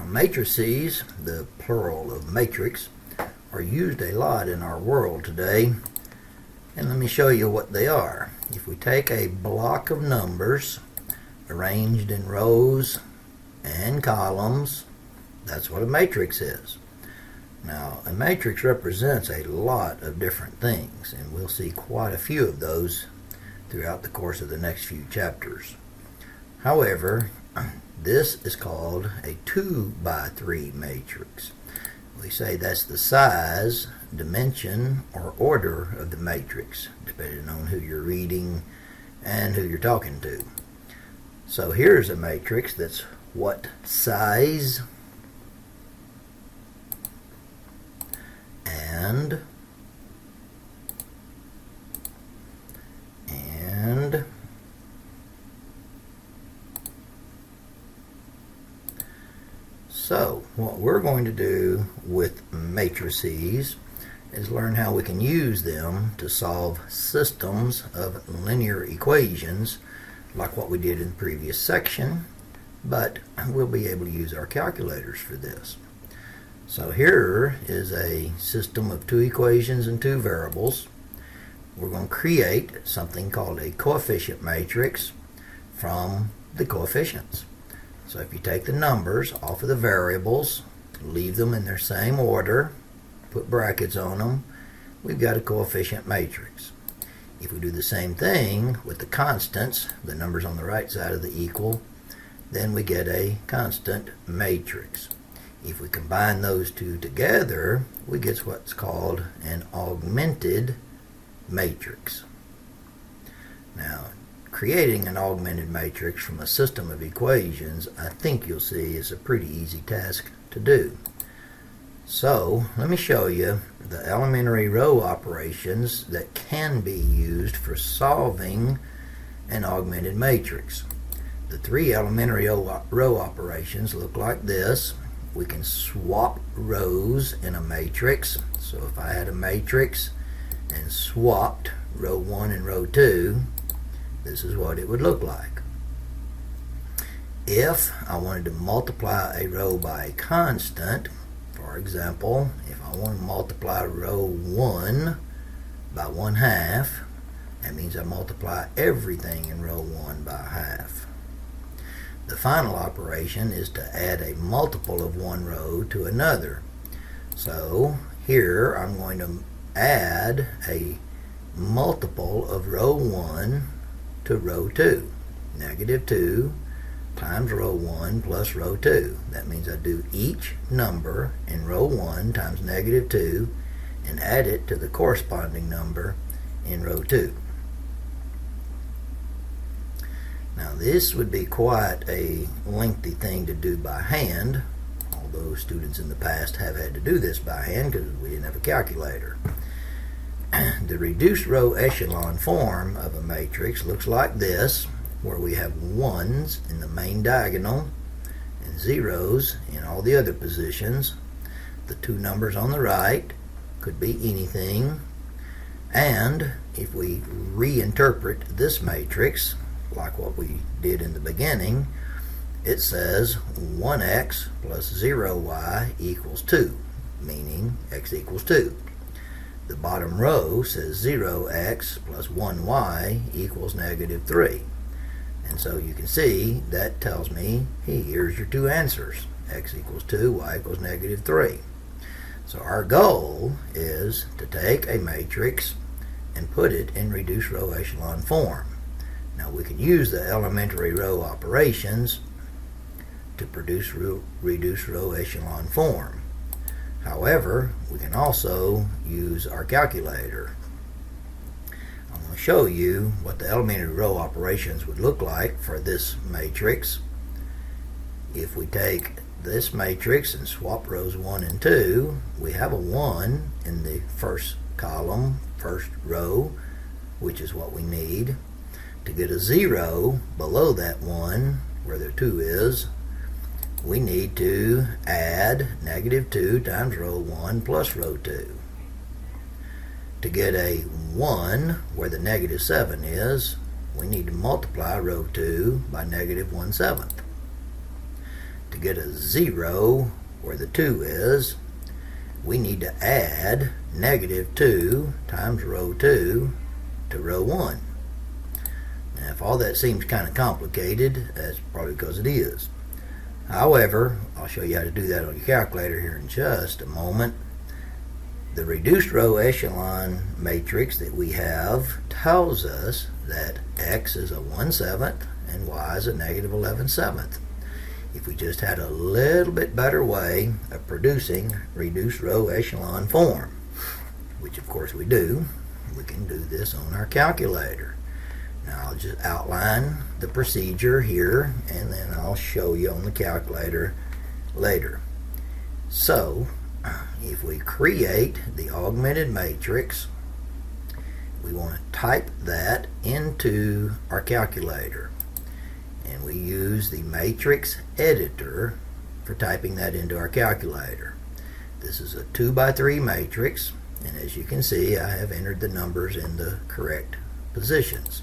Matrices, the plural of matrix, are used a lot in our world today, and let me show you what they are. If we take a block of numbers arranged in rows and columns, that's what a matrix is. Now, a matrix represents a lot of different things, and we'll see quite a few of those throughout the course of the next few chapters. However, this is called a 2 by 3 matrix. We say that's the size, dimension, or order of the matrix, depending on who you're reading and who you're talking to. So here's a matrix that's what size and so what we're going to do with matrices is learn how we can use them to solve systems of linear equations like what we did in the previous section, but we'll be able to use our calculators for this. So here is a system of 2 equations and 2 variables. We're going to create something called a coefficient matrix from the coefficients. So if you take the numbers off of the variables, leave them in their same order, put brackets on them, we've got a coefficient matrix. If we do the same thing with the constants, the numbers on the right side of the equal, then we get a constant matrix. If we combine those two together, we get what's called an augmented matrix. Now, creating an augmented matrix from a system of equations, I think you'll see, is a pretty easy task to do. So, let me show you the elementary row operations that can be used for solving an augmented matrix. The 3 elementary row operations look like this. We can swap rows in a matrix. So if I had a matrix and swapped row 1 and row 2, this is what it would look like. If I wanted to multiply a row by a constant, for example, if I want to multiply row 1 by 1/2, that means I multiply everything in row 1 by 1/2. The final operation is to add a multiple of one row to another. So here I'm going to add a multiple of row 1 to row 2. -2 times row 1 plus row 2. That means I do each number in row 1 times -2 and add it to the corresponding number in row 2. Now this would be quite a lengthy thing to do by hand, although students in the past have had to do this by hand because we didn't have a calculator. The reduced row echelon form of a matrix looks like this, where we have 1s in the main diagonal and 0s in all the other positions. The 2 numbers on the right could be anything, and if we reinterpret this matrix like what we did in the beginning, it says 1x plus 0y equals 2, meaning x equals 2. The bottom row says 0x plus 1y equals -3. And so you can see that tells me, hey, here's your 2 answers. X equals 2, y equals -3. So our goal is to take a matrix and put it in reduced row echelon form. Now we can use the elementary row operations to produce reduced row echelon form. However, we can also use our calculator. I'm going to show you what the elementary row operations would look like for this matrix. If we take this matrix and swap rows 1 and 2, we have a 1 in the first column, first row, which is what we need. To get a 0 below that 1, where the 2 is, we need to add -2 times row 1 plus row 2. To get a 1 where the -7 is, we need to multiply row 2 by -1/7. to get a 0 where the 2 is, we need to add -2 times row 2 to row 1. Now, if all that seems kind of complicated, that's probably because it is. However, I'll show you how to do that on your calculator here in just a moment. The reduced row echelon matrix that we have tells us that x is a 1/7 and y is a -11/7. If we just had a little bit better way of producing reduced row echelon form, which of course we do, we can do this on our calculator. Now I'll just outline the procedure here and then I'll show you on the calculator later. So if we create the augmented matrix, we want to type that into our calculator, and we use the matrix editor for typing that into our calculator. This is a 2x3 matrix, and as you can see, I have entered the numbers in the correct positions.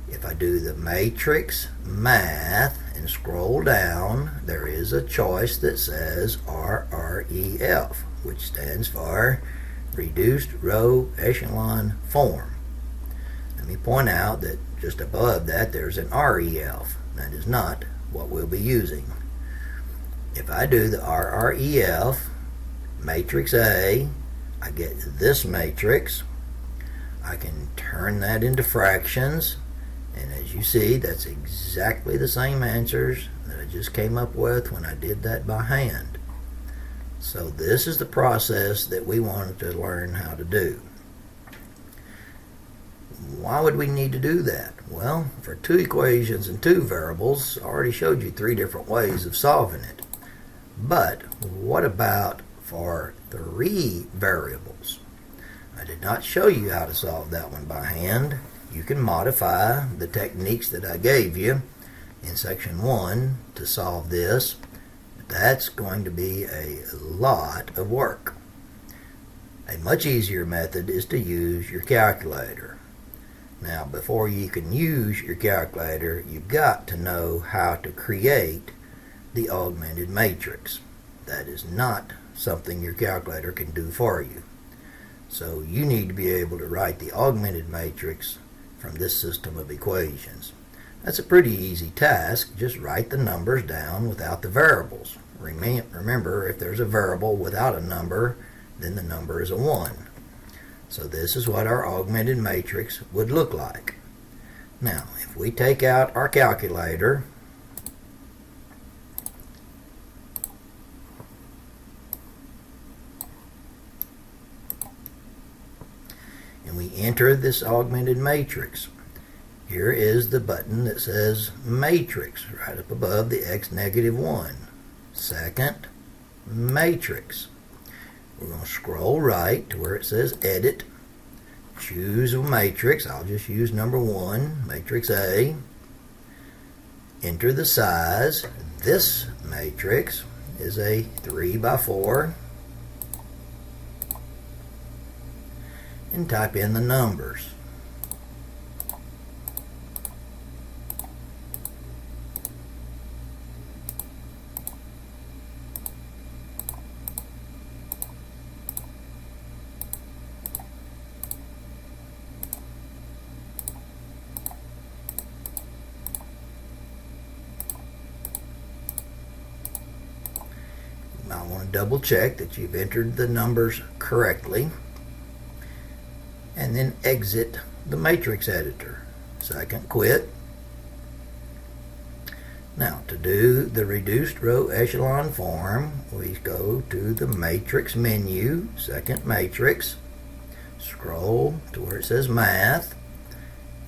If I do the matrix math and scroll down, there is a choice that says RREF, which stands for Reduced Row Echelon Form. Let me point out that just above that there's an REF. That is not what we'll be using. If I do the RREF, matrix A, I get this matrix. I can turn that into fractions. And as you see, that's exactly the same answers that I just came up with when I did that by hand. So this is the process that we wanted to learn how to do. Why would we need to do that? Well, for 2 equations and 2 variables, I already showed you 3 different ways of solving it. But what about for 3 variables? I did not show you how to solve that one by hand. You can modify the techniques that I gave you in section 1 to solve this. That's going to be a lot of work. A much easier method is to use your calculator. Now, before you can use your calculator, you've got to know how to create the augmented matrix. That is not something your calculator can do for you. So you need to be able to write the augmented matrix from this system of equations. That's a pretty easy task. Just write the numbers down without the variables. Remember, if there's a variable without a number, then the number is a 1. So this is what our augmented matrix would look like. Now, if we take out our calculator, and we enter this augmented matrix, here is the button that says matrix right up above the x -1. Second, matrix. We're going to scroll right to where it says edit, choose a matrix. I'll just use number 1, matrix A. Enter the size. This matrix is a 3x4. And type in the numbers. You might want to double check that you've entered the numbers correctly, and then exit the matrix editor. Second, quit. Now, to do the reduced row echelon form, we go to the matrix menu, second matrix, scroll to where it says math,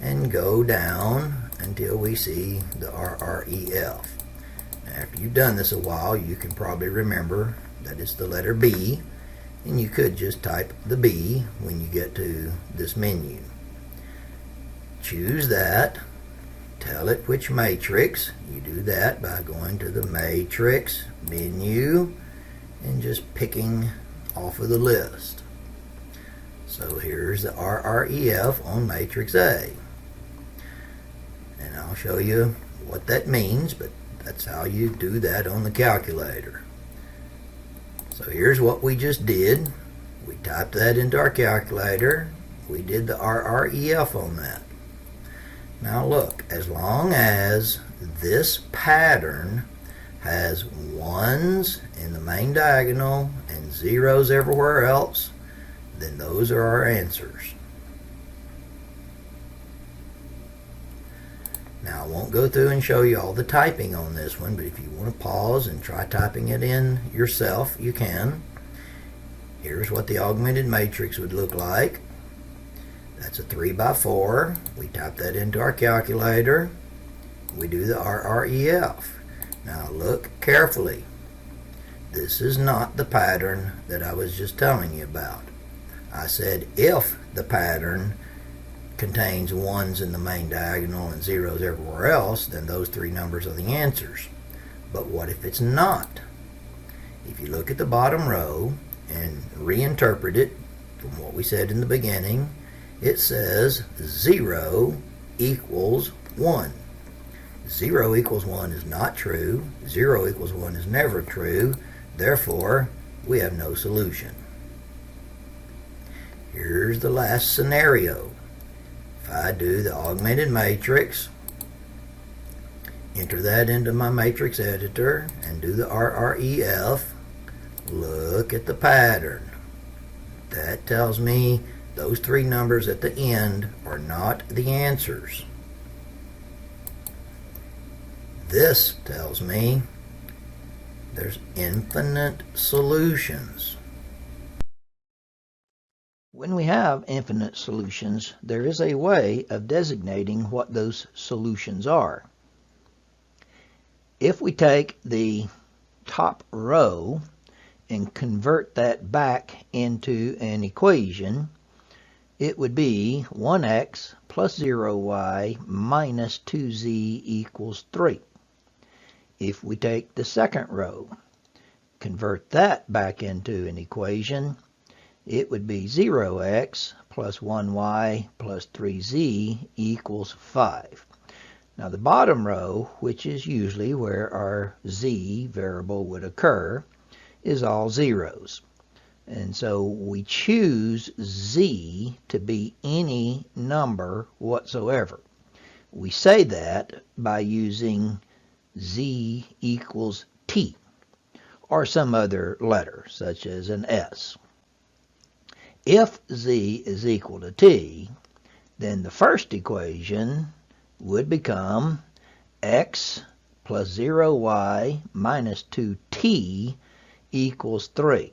and go down until we see the RREF. After you've done this a while, you can probably remember that it's the letter B, and you could just type the B when you get to this menu. Choose that, tell it which matrix. You do that by going to the matrix menu and just picking off of the list. So here's the RREF on matrix A. And I'll show you what that means, but That's how you do that on the calculator. So here's what we just did. We typed that into our calculator. We did the RREF on that. Now look, as long as this pattern has ones in the main diagonal and zeros everywhere else, then those are our answers. Now I won't go through and show you all the typing on this one, but if you want to pause and try typing it in yourself, you can. Here's what the augmented matrix would look like. That's a 3 by 4. We type that into our calculator. We do the RREF. Now look carefully. This is not the pattern that I was just telling you about. I said if the pattern contains ones in the main diagonal and zeros everywhere else, then those three numbers are the answers. But what if it's not? If you look at the bottom row and reinterpret it from what we said in the beginning, it says 0 equals 1. 0 equals 1 is not true. 0 equals 1 is never true. Therefore, we have no solution. Here's the last scenario. If I do the augmented matrix, enter that into my matrix editor, and do the RREF, look at the pattern. That tells me those three numbers at the end are not the answers. This tells me there's infinite solutions. When we have infinite solutions, there is a way of designating what those solutions are. If we take the top row and convert that back into an equation, it would be 1x plus 0y minus 2z equals 3. If we take the second row, convert that back into an equation, it would be 0x plus 1y plus 3z equals 5. Now the bottom row, which is usually where our z variable would occur, is all zeros. And so we choose z to be any number whatsoever. We say that by using z equals t, or some other letter, such as an s. If z is equal to t, then the first equation would become x plus 0y minus 2t equals 3,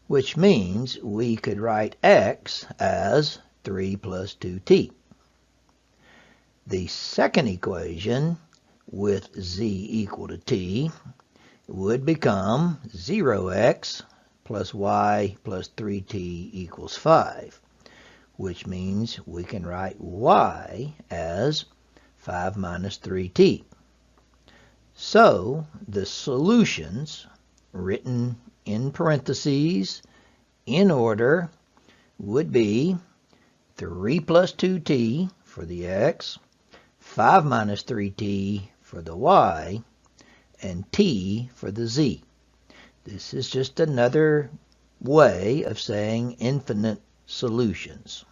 which means we could write x as 3 plus 2t. The second equation with z equal to t would become 0x plus y plus 3t equals 5, which means we can write y as 5 minus 3t. So the solutions, written in parentheses in order, would be 3 plus 2t for the x, 5 minus 3t for the y, and t for the z. This is just another way of saying infinite solutions.